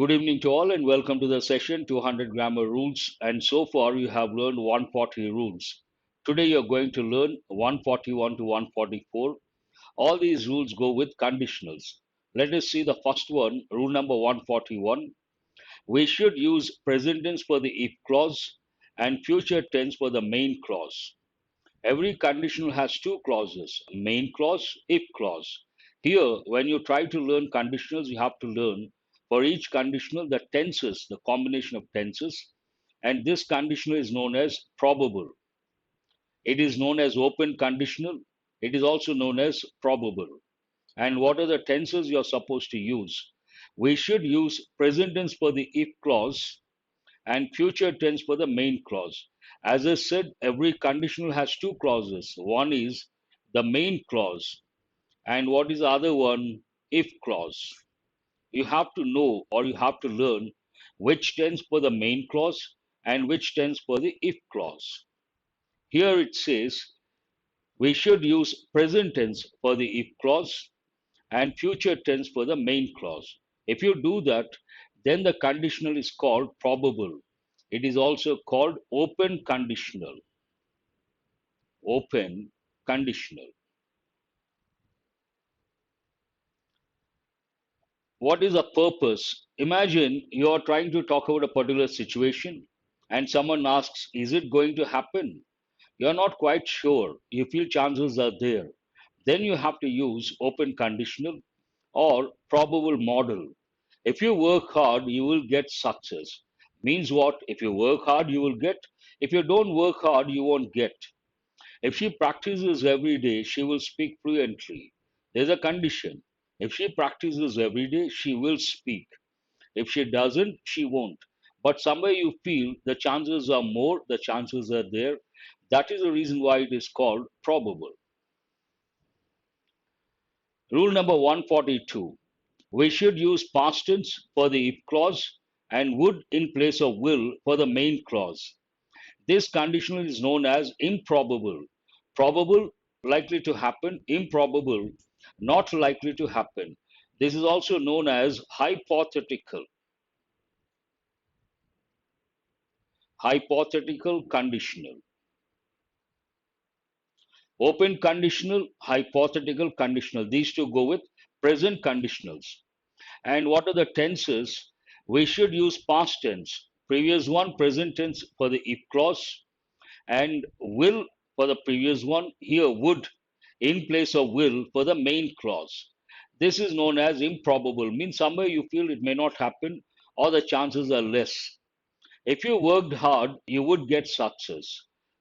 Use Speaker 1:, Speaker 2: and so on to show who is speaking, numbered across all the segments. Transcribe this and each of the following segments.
Speaker 1: Good evening to all and welcome to the session 200 grammar rules, and so far you have learned 140 rules. Today you are going to learn 141 to 144. All these rules go with conditionals. Let us see the first one, rule number 141. We should use present tense for the if clause and future tense for the main clause. Every conditional has two clauses, main clause, if clause. Here, when you try to learn conditionals, you have to learn for each conditional the tenses, the combination of tenses, and this conditional is known as probable. It is known as open conditional. It is also known as probable. And what are the tenses you are supposed to use? We should use present tense for the if clause and future tense for the main clause. As I said, every conditional has two clauses. One is the main clause, and what is the other one? If clause. You have to know or you have to learn which tense for the main clause and which tense for the if clause. Here it says we should use present tense for the if clause and future tense for the main clause. If you do that, then the conditional is called probable. It is also called open conditional. Open conditional. What is the purpose? Imagine you are trying to talk about a particular situation and someone asks, is it going to happen? You are not quite sure. You feel chances are there. Then you have to use open conditional or probable model. If you work hard, you will get success. Means what? If you work hard, you will get. If you don't work hard, you won't get. If she practices every day, she will speak fluently. There's a condition. If she practices every day, she will speak. If she doesn't, she won't. But somewhere you feel the chances are more, the chances are there. That is the reason why it is called probable. Rule number 142. We should use past tense for the if clause and would in place of will for the main clause. This conditional is known as improbable. Probable, likely to happen; improbable, not likely to happen. This is also known as hypothetical. Hypothetical conditional. Open conditional, hypothetical conditional. These two go with present conditionals. And what are the tenses? We should use past tense. Previous one, present tense for the if clause, and will for the previous one. Here, would in place of will for the main clause. This is known as improbable, means somewhere you feel it may not happen or the chances are less. If you worked hard, you would get success.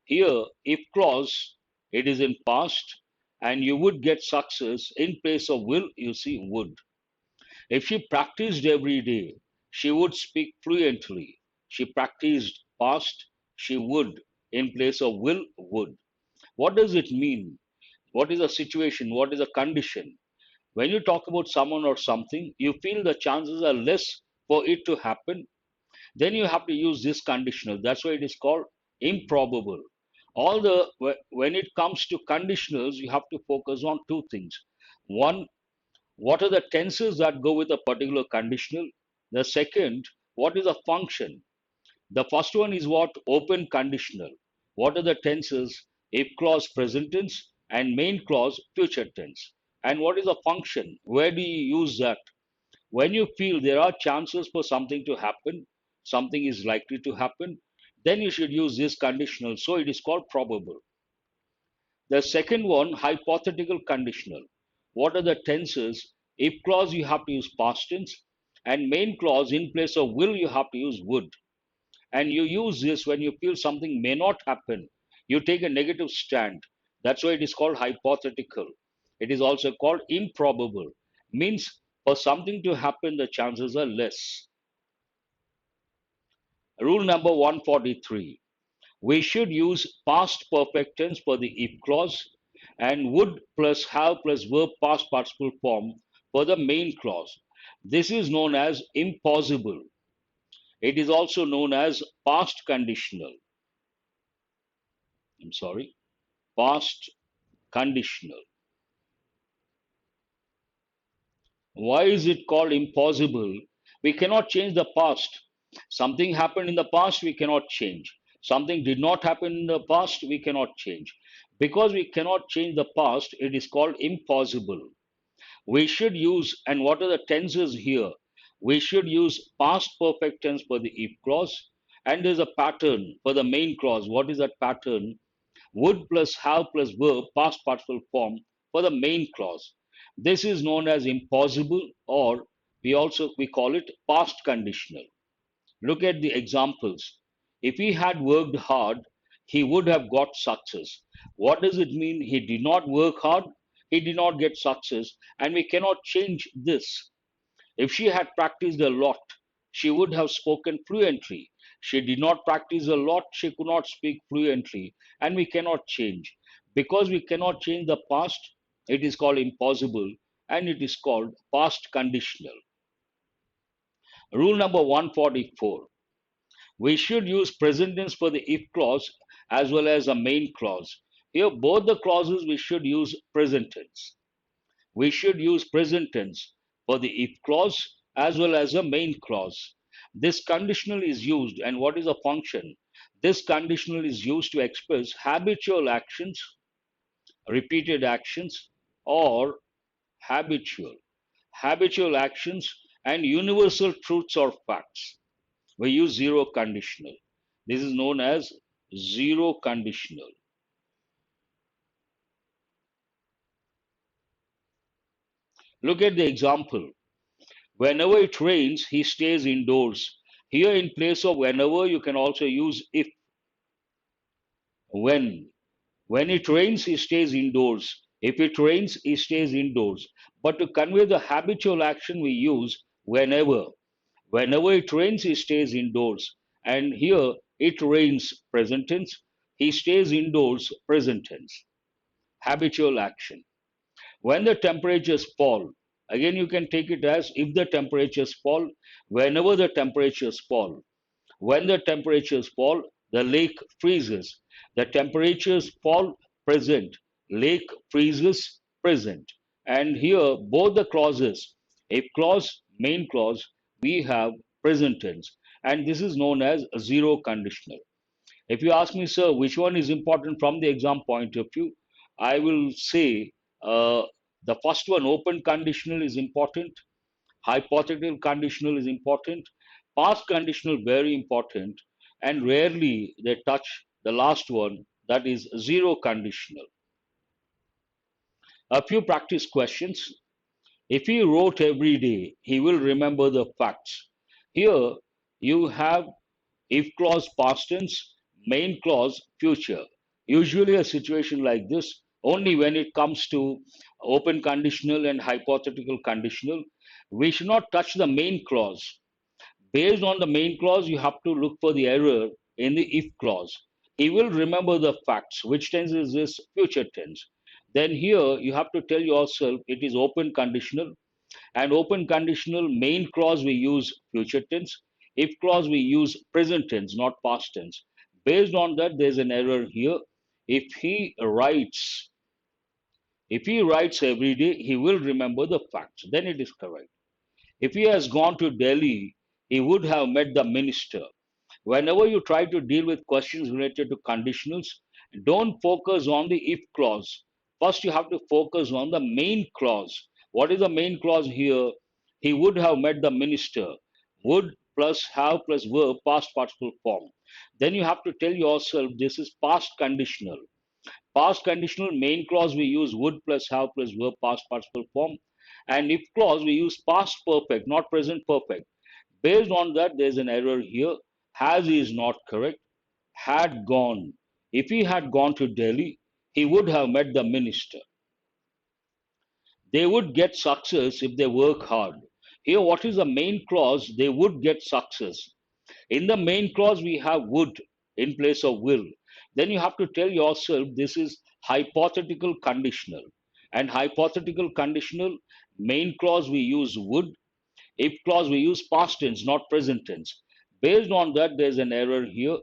Speaker 1: Here, if clause, it is in past, and you would get success. In place of will, you see would. If she practiced every day, she would speak fluently. She practiced past, she would. In place of will, would. What does it mean? What is a situation? What is a condition? When you talk about someone or something, you feel the chances are less for it to happen, then you have to use this conditional. That's why it is called improbable. When it comes to conditionals, you have to focus on two things. One, what are the tenses that go with a particular conditional? The second, what is a function? The first one is what? Open conditional. What are the tenses? If clause, present tense, and main clause, future tense. And what is a function? Where do you use that? When you feel there are chances for something to happen, something is likely to happen, then you should use this conditional. So it is called probable. The second one, hypothetical conditional. What are the tenses? If clause, you have to use past tense, and main clause, in place of will, you have to use would. And you use this when you feel something may not happen. You take a negative stand. That's why it is called hypothetical. It is also called improbable. Means for something to happen, the chances are less. Rule number 143. We should use past perfect tense for the if clause and would plus have plus verb past participle form for the main clause. This is known as impossible. It is also known as past conditional. I'm sorry, past conditional. Why is it called impossible? We cannot change the past. Something happened in the past, we cannot change. Something did not happen in the past, we cannot change. Because we cannot change the past, it is called impossible. We should use, and what are the tenses here? We should use past perfect tense for the if clause, and there's a pattern for the main clause. What is that pattern? Would plus have plus verb, past participle form for the main clause. This is known as impossible, or we call it past conditional. Look at the examples. If he had worked hard, he would have got success. What does it mean? He did not work hard, he did not get success, and we cannot change this. If she had practiced a lot, she would have spoken fluently. She did not practice a lot, she could not speak fluently, and we cannot change. Because we cannot change the past, it is called impossible, and it is called past conditional. Rule number 144. We should use present tense for the if clause as well as a main clause. Here, both the clauses we should use present tense. We should use present tense for the if clause as well as a main clause. This conditional is used, and what is a function? This conditional is used to express habitual actions, repeated actions, or habitual actions, and universal truths or facts. We use zero conditional. This is known as zero conditional. Look at the example. Whenever it rains, he stays indoors. Here, in place of whenever, you can also use if. When. When it rains, he stays indoors. If it rains, he stays indoors. But to convey the habitual action, we use whenever. Whenever it rains, he stays indoors. And here, it rains, present tense. He stays indoors, present tense. Habitual action. When the temperatures fall, again you can take it as if the temperatures fall, whenever the temperatures fall. When the temperatures fall, the lake freezes. The temperatures fall, present. Lake freezes, present. And here, both the clauses, if clause, main clause, we have present tense. And this is known as zero conditional. If you ask me, sir, which one is important from the exam point of view, I will say the first one, open conditional, is important. Hypothetical conditional is important. Past conditional, very important. And rarely they touch the last one, that is zero conditional. A few practice questions. If he wrote every day, he will remember the facts. Here you have if clause past tense, main clause future. Usually a situation like this, only when it comes to open conditional and hypothetical conditional, we should not touch the main clause. Based on the main clause, you have to look for the error in the if clause. He will remember the facts. Which tense is this? Future tense. Then here you have to tell yourself it is open conditional, and open conditional main clause we use future tense. If clause we use present tense, not past tense. Based on that, there's an error here. If he writes, if he writes every day, he will remember the facts. Then it is correct. If he has gone to Delhi, he would have met the minister. Whenever you try to deal with questions related to conditionals, don't focus on the if clause. First, you have to focus on the main clause. What is the main clause here? He would have met the minister. Would plus have plus verb, past participle form. Then you have to tell yourself this is past conditional. Past conditional main clause we use would plus have plus verb, past participle form. And if clause we use past perfect, not present perfect. Based on that, there's an error here. Has is not correct. Had gone. If he had gone to Delhi, he would have met the minister. They would get success if they work hard. Here, what is the main clause? They would get success. In the main clause, we have would in place of will. Then you have to tell yourself this is hypothetical conditional. And hypothetical conditional, main clause we use would. If clause we use past tense, not present tense. Based on that, there's an error here.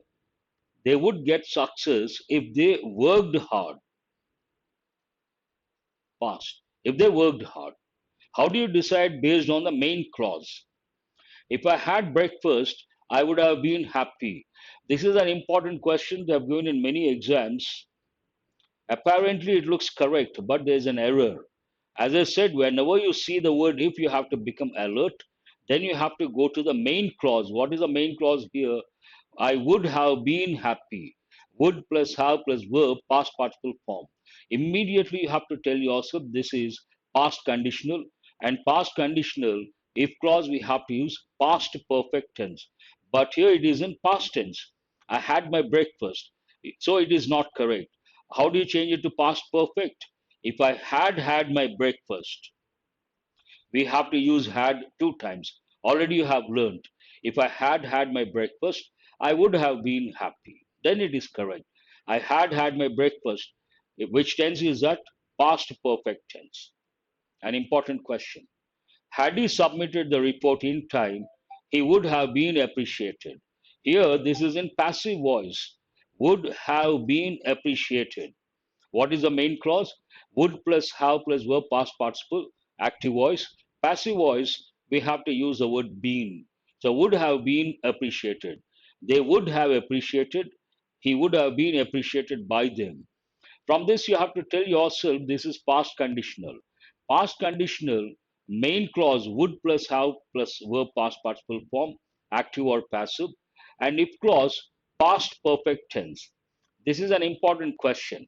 Speaker 1: They would get success if they worked hard. Past. If they worked hard. How do you decide based on the main clause? If I had breakfast, I would have been happy. This is an important question they have given in many exams. Apparently, it looks correct, but there's an error. As I said, whenever you see the word if, you have to become alert. Then you have to go to the main clause. What is the main clause here? I would have been happy. Would plus have plus verb, past participle form. Immediately you have to tell yourself this is past conditional, and past conditional, if clause we have to use past perfect tense. But here it is in past tense. I had my breakfast. So it is not correct. How do you change it to past perfect? If I had had my breakfast, we have to use had two times. Already you have learned. If I had had my breakfast, I would have been happy. Then it is correct. I had had my breakfast. Which tense is that? Past perfect tense. An important question. Had he submitted the report in time, he would have been appreciated. Here, this is in passive voice. Would have been appreciated. What is the main clause? Would plus have plus verb past participle, active voice. Passive voice, we have to use the word been. So would have been appreciated. They would have appreciated. He would have been appreciated by them. From this, you have to tell yourself this is past conditional. Past conditional, main clause would plus have plus verb past participle form, active or passive. And if clause, past perfect tense. This is an important question.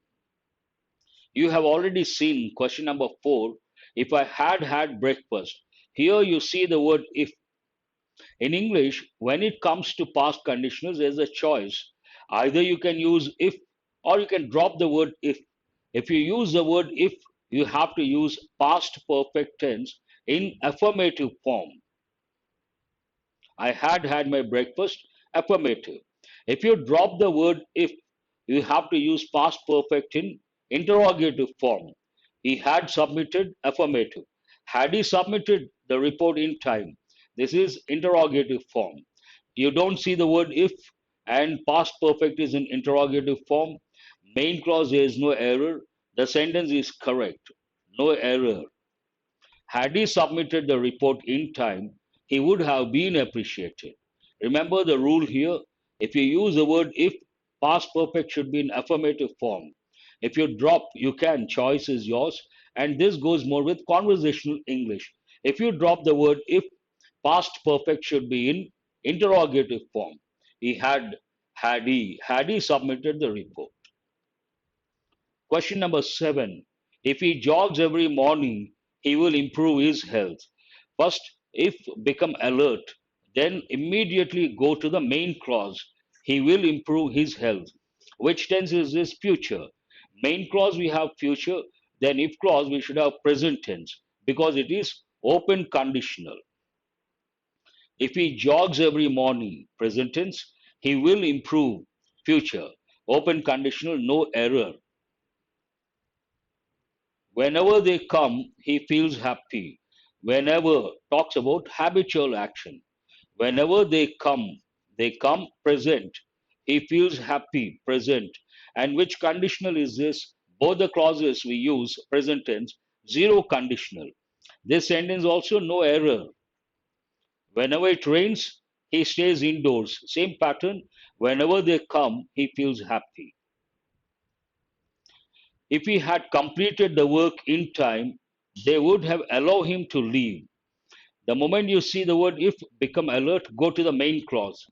Speaker 1: You have already seen question number 4. If I had had breakfast. Here you see the word if. In English, when it comes to past conditionals, there's a choice. Either you can use if or you can drop the word if. If you use the word if, you have to use past perfect tense in affirmative form. I had had my breakfast, affirmative. If you drop the word if, you have to use past perfect in interrogative form. He had submitted, affirmative. Had he submitted the report in time? This is interrogative form. You don't see the word if, and past perfect is in interrogative form. Main clause, there is no error. The sentence is correct. No error. Had he submitted the report in time, he would have been appreciated. Remember the rule here. If you use the word if, past perfect should be in affirmative form. If you drop, you can, choice is yours. And this goes more with conversational English. If you drop the word if, past perfect should be in interrogative form. He had he submitted the report. Question number 7. If he jogs every morning, he will improve his health. First, if become alert, then immediately go to the main clause. He will improve his health. Which tense is this? Future. Main clause we have future, then if clause we should have present tense because it is open conditional. If he jogs every morning, present tense, he will improve. Future. Open conditional, no error. Whenever they come, he feels happy. Whenever talks about habitual action. Whenever they come present. He feels happy, present. And which conditional is this? Both the clauses we use present tense, zero conditional. This sentence also no error. Whenever it rains, he stays indoors. Same pattern. Whenever they come, he feels happy. If he had completed the work in time, they would have allowed him to leave. The moment you see the word if become alert, go to the main clause.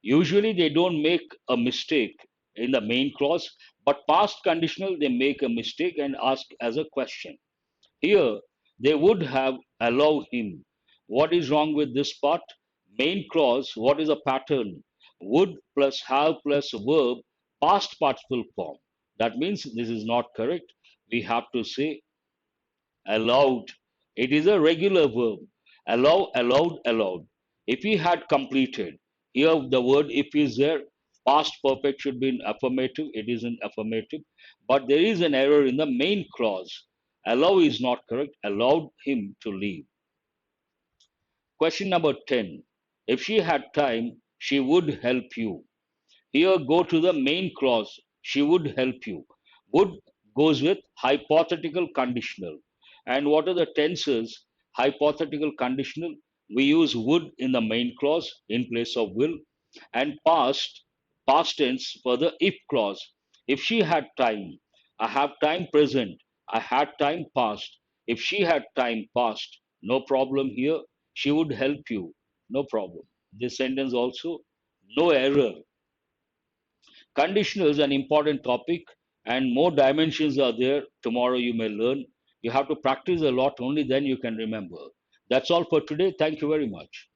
Speaker 1: Usually they don't make a mistake in the main clause, but past conditional they make a mistake and ask as a question. Here they would have allowed him. What is wrong with this part? Main clause, what is a pattern? Would plus have plus verb, past participle form. That means this is not correct. We have to say allowed. It is a regular verb. Allow, allowed, allowed. If he had completed, here the word if is there, past perfect should be in affirmative. It is in affirmative. But there is an error in the main clause. Allow is not correct. Allowed him to leave. Question number 10. If she had time, she would help you. Here go to the main clause. She would help you. Would goes with hypothetical conditional. And what are the tenses? Hypothetical conditional. We use would in the main clause in place of will, and past tense for the if clause. If she had time, I have time present. I had time past. If she had time past, no problem here. She would help you. No problem. This sentence also, no error. Conditional is an important topic, and more dimensions are there. Tomorrow you may learn. You have to practice a lot, only then you can remember. That's all for today. Thank you very much.